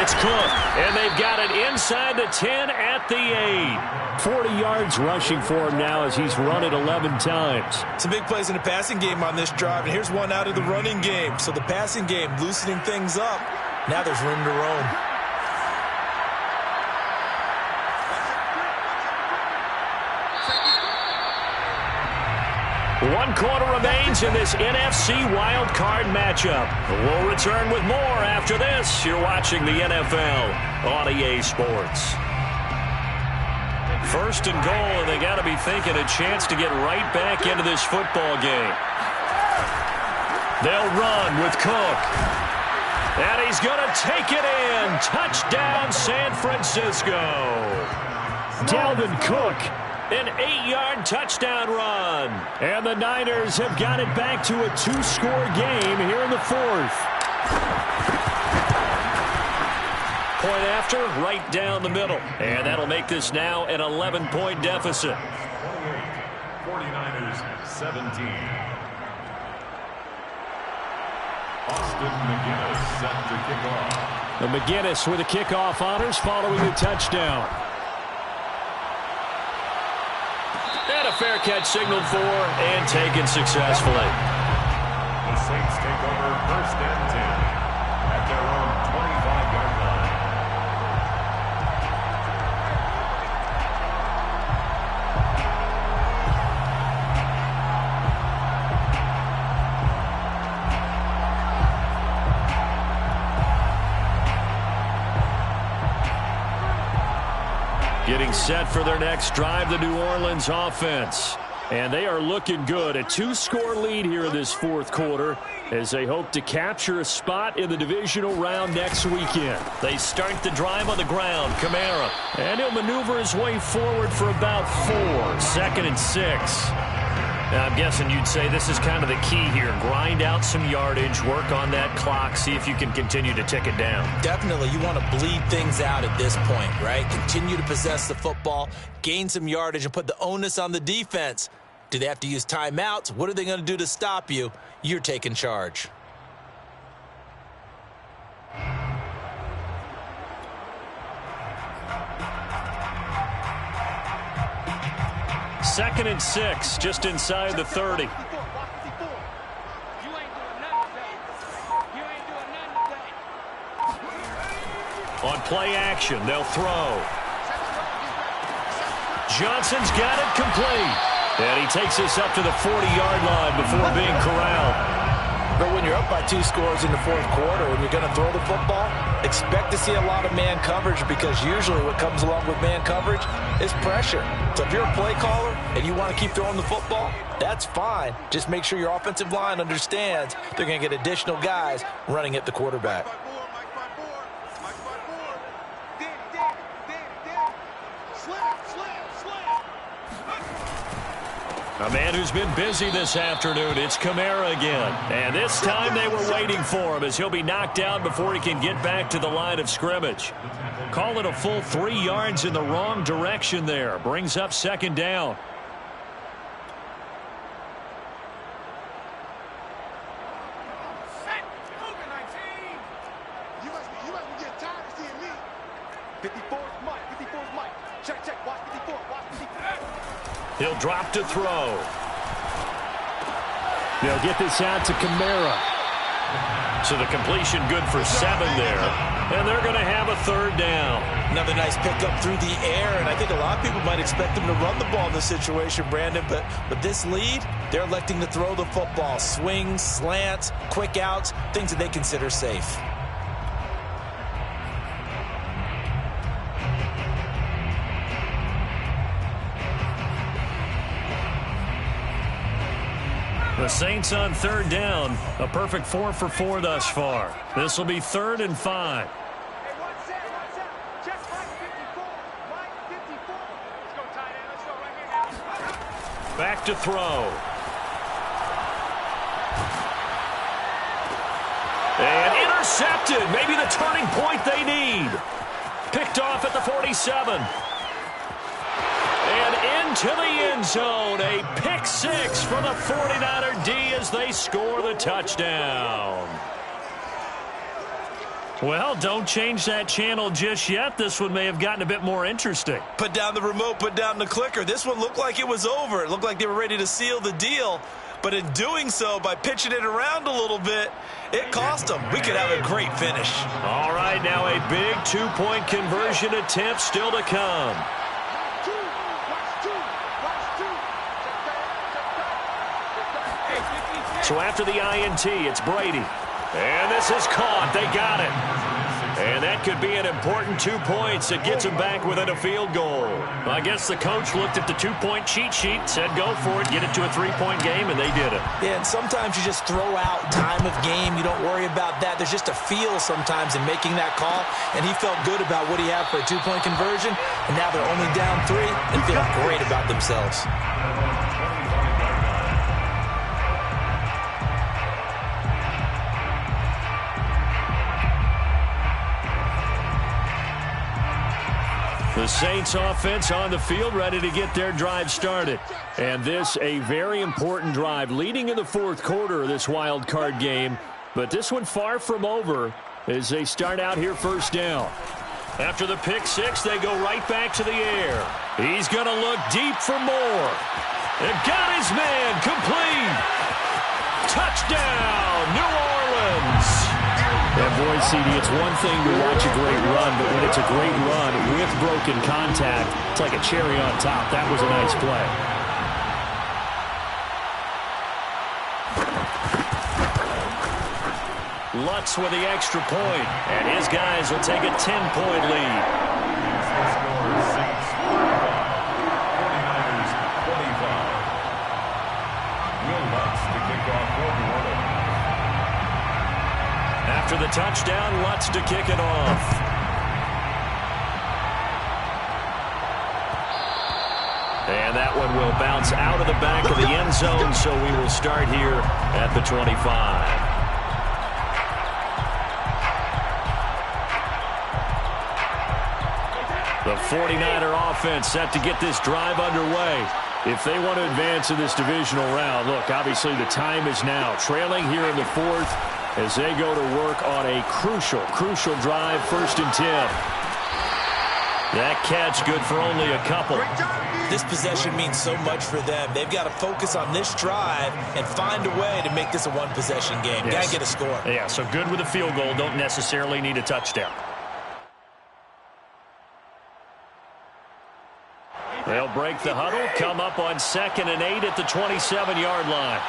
It's Cook, and they've got it inside the 10 at the 8. 40 yards rushing for him now as he's run it 11 times. Some big plays in the passing game on this drive, and here's one out of the running game. So the passing game loosening things up. Now there's room to roam. One quarter remains in this NFC Wild Card matchup. We'll return with more after this. You're watching the NFL on EA Sports. 1st and goal, and they got to be thinking a chance to get right back into this football game. They'll run with Cook. And he's going to take it in. Touchdown, San Francisco. Dalvin Cook. An 8-yard touchdown run. And the Niners have got it back to a 2-score game here in the 4th. Point after, right down the middle. And that'll make this now an 11-point deficit. 49ers 17. Austin McGinnis set to kick off. The McGinnis with the kickoff honors following the touchdown. And a fair catch signaled for and taken successfully. The Saints take over 1st and 10 at their own 25-yard line. Getting set for their next drive, the New Orleans offense. And they are looking good. A 2-score lead here in this fourth quarter as they hope to capture a spot in the divisional round next weekend. They start the drive on the ground. Kamara. And he'll maneuver his way forward for about 4. 2nd and 6. Now, I'm guessing you'd say this is kind of the key here. Grind out some yardage, work on that clock, see if you can continue to tick it down. Definitely, you want to bleed things out at this point, right? Continue to possess the football, gain some yardage, and put the onus on the defense. Do they have to use timeouts? What are they going to do to stop you? You're taking charge. Second and 6, just inside the 30. On play action, they'll throw. Johnson's got it complete. And he takes us up to the 40-yard line before being corralled. But when you're up by 2 scores in the fourth quarter, when you're going to throw the football, expect to see a lot of man coverage, because usually what comes along with man coverage is pressure. So if you're a play caller and you want to keep throwing the football, that's fine. Just make sure your offensive line understands they're going to get additional guys running at the quarterback. A man who's been busy this afternoon, it's Kamara again. And this time they were waiting for him as he'll be knocked down before he can get back to the line of scrimmage. Call it a full 3 yards in the wrong direction there. Brings up 2nd down. You must be getting tired of seeing me. 54's Mike. 54's Mike. Check. Watch 54. Watch 54. He'll drop to throw. They'll get this out to Kamara. So the completion good for 7 there. And they're going to have a 3rd down. Another nice pickup through the air, and I think a lot of people might expect them to run the ball in this situation, Brandon, but with this lead, they're electing to throw the football. Swings, slants, quick outs, things that they consider safe. The Saints on 3rd down. A perfect 4 for 4 thus far. This will be 3rd and 5. Hey, watch out. Check Mike 54. Mike 54. Let's go, tight end. Let's go right here now. Back to throw. And intercepted. Maybe the turning point they need. Picked off at the 47. And into the end zone. A pick 6 for the 49er D as they score the touchdown. Well, don't change that channel just yet. This one may have gotten a bit more interesting. Put down the remote, put down the clicker. This one looked like it was over. It looked like they were ready to seal the deal. But in doing so, by pitching it around a little bit, it cost them. We could have a great finish. All right, now a big 2-point conversion attempt still to come. So after the INT, it's Brady. And this is caught. They got it. And that could be an important 2 points that gets them back within a field goal. I guess the coach looked at the 2-point cheat sheet, said go for it, get it to a 3-point game, and they did it. Yeah, and sometimes you just throw out time of game. You don't worry about that. There's just a feel sometimes in making that call, and he felt good about what he had for a 2-point conversion, and now they're only down 3 and feeling great about themselves. The Saints offense on the field ready to get their drive started. And this a very important drive leading in the fourth quarter of this wild card game. But this one far from over as they start out here 1st down. After the pick 6, they go right back to the air. He's going to look deep for more. And got his man complete. Touchdown, New Orleans. And boy, CD, it's one thing to watch a great run, but when it's a great run with broken contact, it's like a cherry on top. That was a nice play. Lutz with the extra point, and his guys will take a 10-point lead. After the touchdown, Lutz to kick it off. And that one will bounce out of the back of the end zone, so we will start here at the 25. The 49er offense set to get this drive underway. If they want to advance in this divisional round, look, obviously the time is now. Trailing here in the fourth as they go to work on a crucial drive, 1st and 10. That catch good for only a couple. This possession means so much for them. They've got to focus on this drive and find a way to make this a one-possession game. Yes. Got to get a score. Yeah, so good with a field goal. Don't necessarily need a touchdown. They'll break the huddle, come up on 2nd and 8 at the 27-yard line.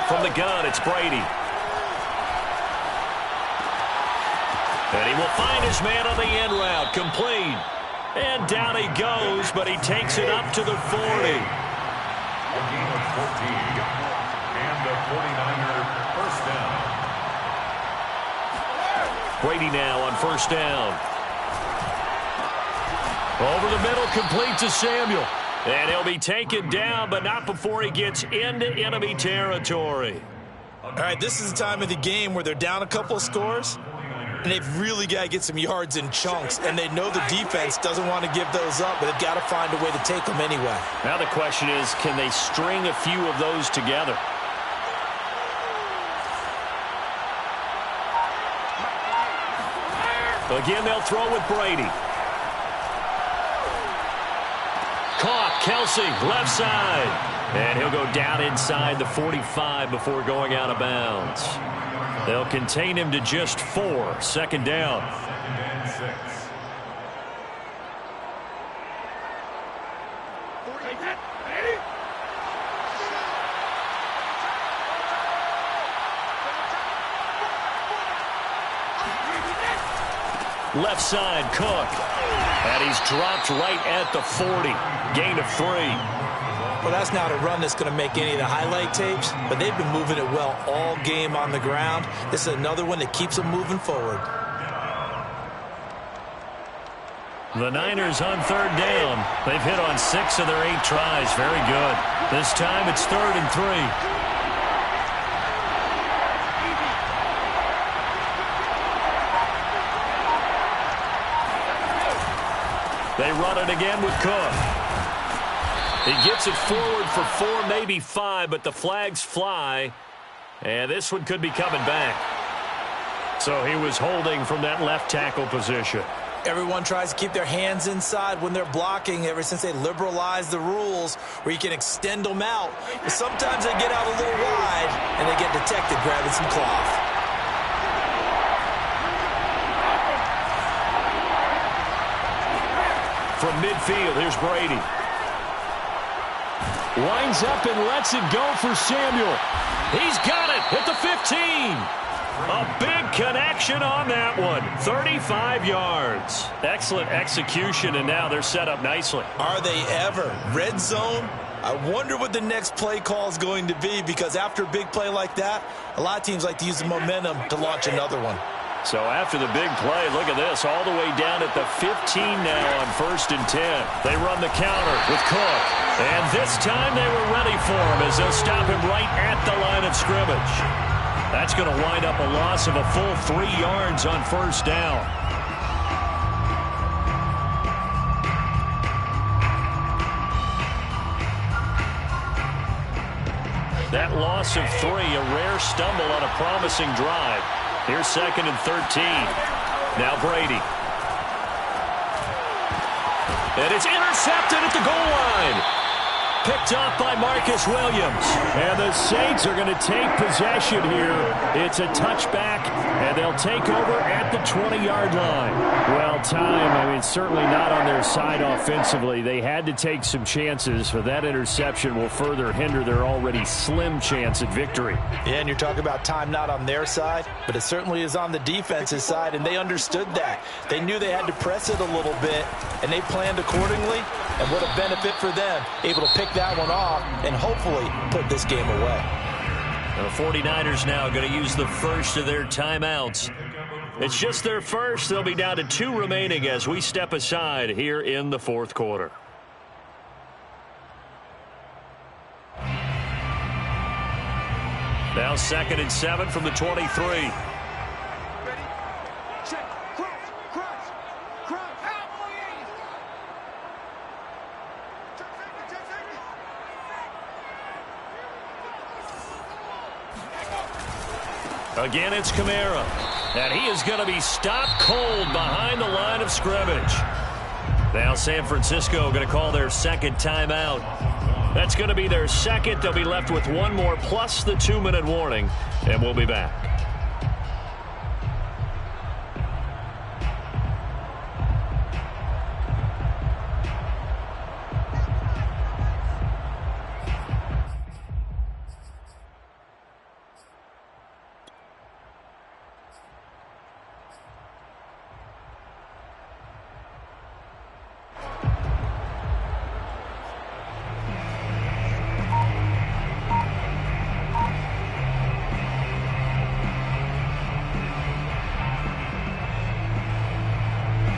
From the gun, it's Brady. And he will find his man on the end route, complete. And down he goes, but he takes it up to the 40. A gain of 14. And the 49er first down. Brady now on 1st down. Over the middle, complete to Samuel. And he'll be taken down, but not before he gets into enemy territory. All right, this is the time of the game where they're down a couple of scores, and they've really got to get some yards in chunks, and they know the defense doesn't want to give those up, but they've got to find a way to take them anyway. Now the question is, can they string a few of those together? Again, they'll throw with Brady. Caught, Kelsey, left side. And he'll go down inside the 45 before going out of bounds. They'll contain him to just 4. 2nd down. 2nd and 6. Left side, Cook. And he's dropped right at the 40. Gain of 3. Well, that's not a run that's going to make any of the highlight tapes, but they've been moving it well all game on the ground. This is another one that keeps them moving forward. The Niners on 3rd down. They've hit on 6 of their 8 tries. Very good. This time it's 3rd and 3. They run it again with Cook. He gets it forward for 4, maybe 5, but the flags fly. And this one could be coming back. So he was holding from that left tackle position. Everyone tries to keep their hands inside when they're blocking ever since they liberalized the rules where you can extend them out. But sometimes they get out a little wide and they get detected grabbing some cloth. From midfield, here's Brady. Lines up and lets it go for Samuel. He's got it at the 15. A big connection on that one. 35 yards. Excellent execution, and now they're set up nicely. Are they ever? Red zone? I wonder what the next play call is going to be, because after a big play like that, a lot of teams like to use the momentum to launch another one. So after the big play, look at this, all the way down at the 15 now on 1st and 10. They run the counter with Cook. And this time they were ready for him as they'll stop him right at the line of scrimmage. That's going to wind up a loss of a full 3 yards on 1st down. That loss of 3, a rare stumble on a promising drive. Here's 2nd and 13. Now Brady. And it's intercepted at the goal line. Picked off by Marcus Williams. And the Saints are going to take possession here. It's a touchback, and they'll take over at the 20-yard line. Well, time, certainly not on their side offensively. They had to take some chances, but that interception will further hinder their already slim chance at victory. Yeah, and you're talking about time not on their side, but it certainly is on the defense's side, and they understood that. They knew they had to press it a little bit, and they planned accordingly. And what a benefit for them, able to pick that one off and hopefully put this game away. The 49ers now going to use the first of their timeouts. It's just their first. They'll be down to 2 remaining as we step aside here in the fourth quarter. Now 2nd and 7 from the 23. Ready? Check. Cross. Cross. Cross. Check safety. Again, it's Kamara. And he is going to be stopped cold behind the line of scrimmage. Now San Francisco going to call their second timeout. That's going to be their second. They'll be left with one more plus the 2-minute warning. And we'll be back.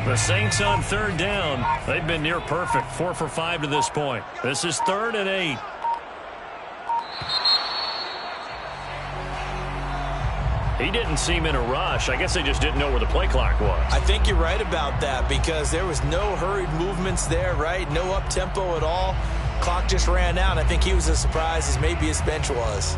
The Saints on 3rd down. They've been near perfect. 4 for 5 to this point. This is 3rd and 8. He didn't seem in a rush. I guess they just didn't know where the play clock was. I think you're right about that because there was no hurried movements there, right? No up-tempo at all. Clock just ran out. I think he was as surprised as maybe his bench was.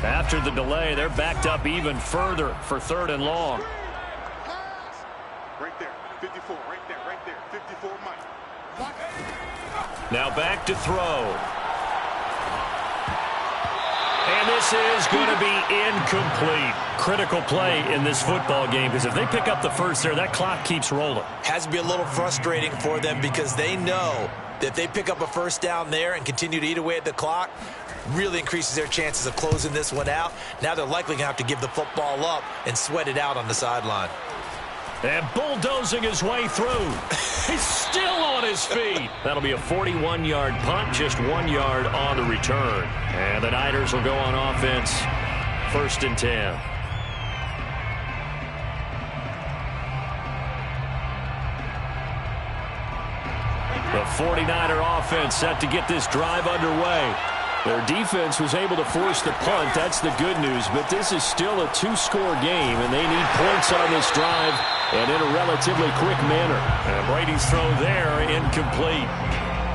After the delay, they're backed up even further for 3rd and long. Right there. 54. Right there. 54, Mike. Now back to throw. And this is going to be incomplete. Critical play in this football game because if they pick up the first there, that clock keeps rolling. Has to be a little frustrating for them because they know that if they pick up a first down there and continue to eat away at the clock, really increases their chances of closing this one out. Now they're likely going to have to give the football up and sweat it out on the sideline. And bulldozing his way through. He's still on his feet. That'll be a 41-yard punt, just 1 yard on the return. And the Niners will go on offense, 1st and 10. The 49er offense set to get this drive underway. Their defense was able to force the punt. That's the good news. But this is still a 2-score game, and they need points on this drive and in a relatively quick manner. And Brady's throw there, incomplete.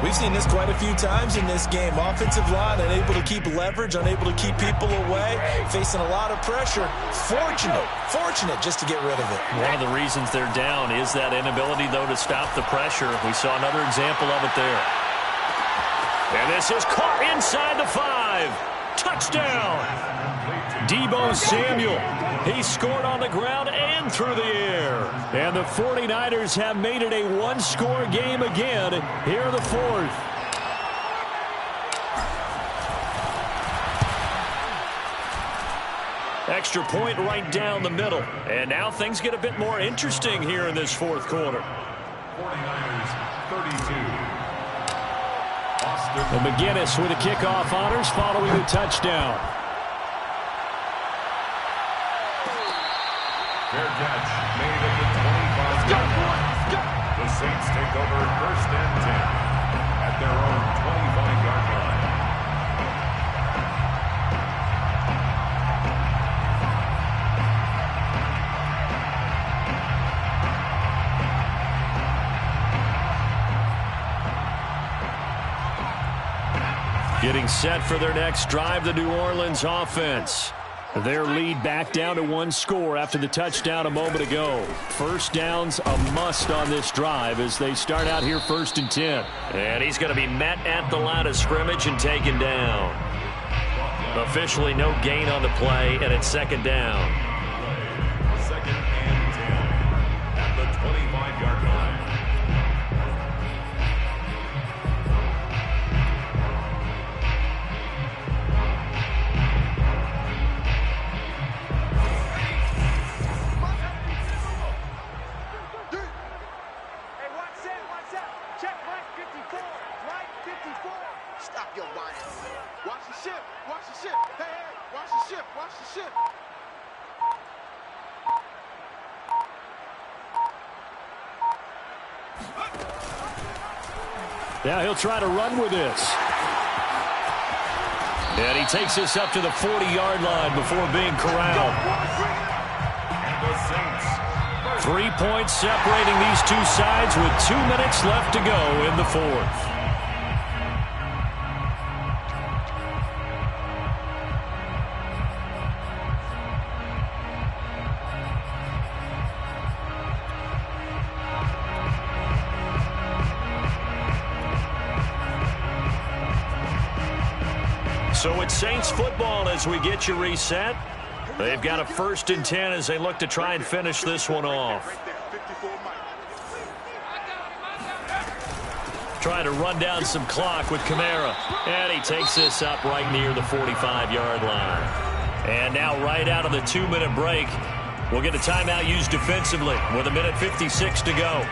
We've seen this quite a few times in this game. Offensive line unable to keep leverage, unable to keep people away, facing a lot of pressure. Fortunate just to get rid of it. One of the reasons they're down is that inability, though, to stop the pressure. We saw another example of it there. And this is caught inside the 5. Touchdown. Deebo Samuel. He scored on the ground and through the air. And the 49ers have made it a 1-score game again here in the 4th. Extra point right down the middle. And now things get a bit more interesting here in this 4th quarter. 49ers 32. And McGinnis with a kickoff honors following the touchdown. Fair catch made at the 25-yard line. The Saints take over 1st and 10 at their own 25-yard line. Getting set for their next drive, the New Orleans offense. Their lead back down to 1 score after the touchdown a moment ago. First down's a must on this drive as they start out here 1st and 10. And he's going to be met at the line of scrimmage and taken down. Officially no gain on the play, and it's 2nd down. 2nd and 10 at the 25-yard line. Now he'll try to run with this. And he takes this up to the 40-yard line before being corralled. And the Saints. 3 points separating these two sides with 2 minutes left to go in the fourth. So it's Saints football as we get you reset. They've got a 1st and 10 as they look to try and finish this one off. Trying to run down some clock with Kamara. And he takes this up right near the 45-yard line. And now right out of the 2-minute break, we'll get a timeout used defensively with 1:56 to go.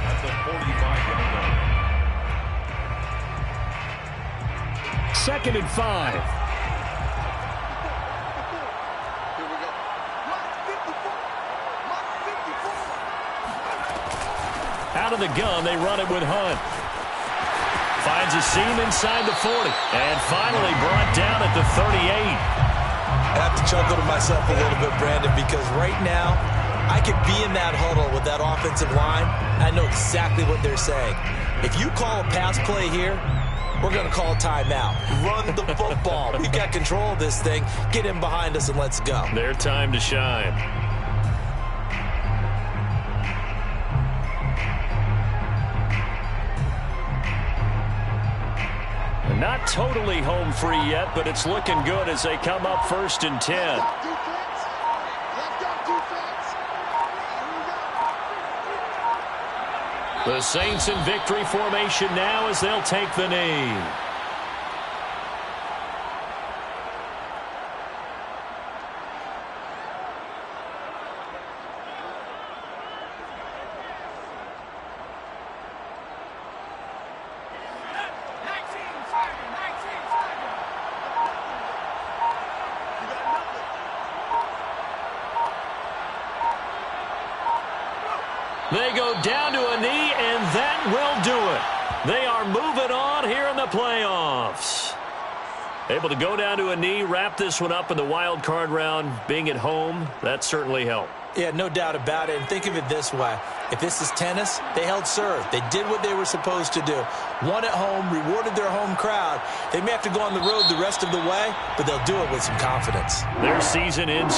At the 45-yard line. 2nd and 5. Out of the gun, they run it with Hunt. Finds a seam inside the 40. And finally brought down at the 38. I have to chuckle to myself a little bit, Brandon, because right now I could be in that huddle with that offensive line. I know exactly what they're saying. If you call a pass play here, we're going to call a timeout. Run the football. We've got control of this thing. Get in behind us and let's go. Their time to shine. Not totally home free yet, but it's looking good as they come up 1st and 10. The Saints in victory formation now as they'll take the knee. They go down to a knee, and that will do it. They are moving on here in the playoffs. Able to go down to a knee, wrap this one up in the wild card round. Being at home, that certainly helped. Yeah, no doubt about it. And think of it this way. If this is tennis, they held serve. They did what they were supposed to do. Won at home, rewarded their home crowd. They may have to go on the road the rest of the way, but they'll do it with some confidence. Their season ends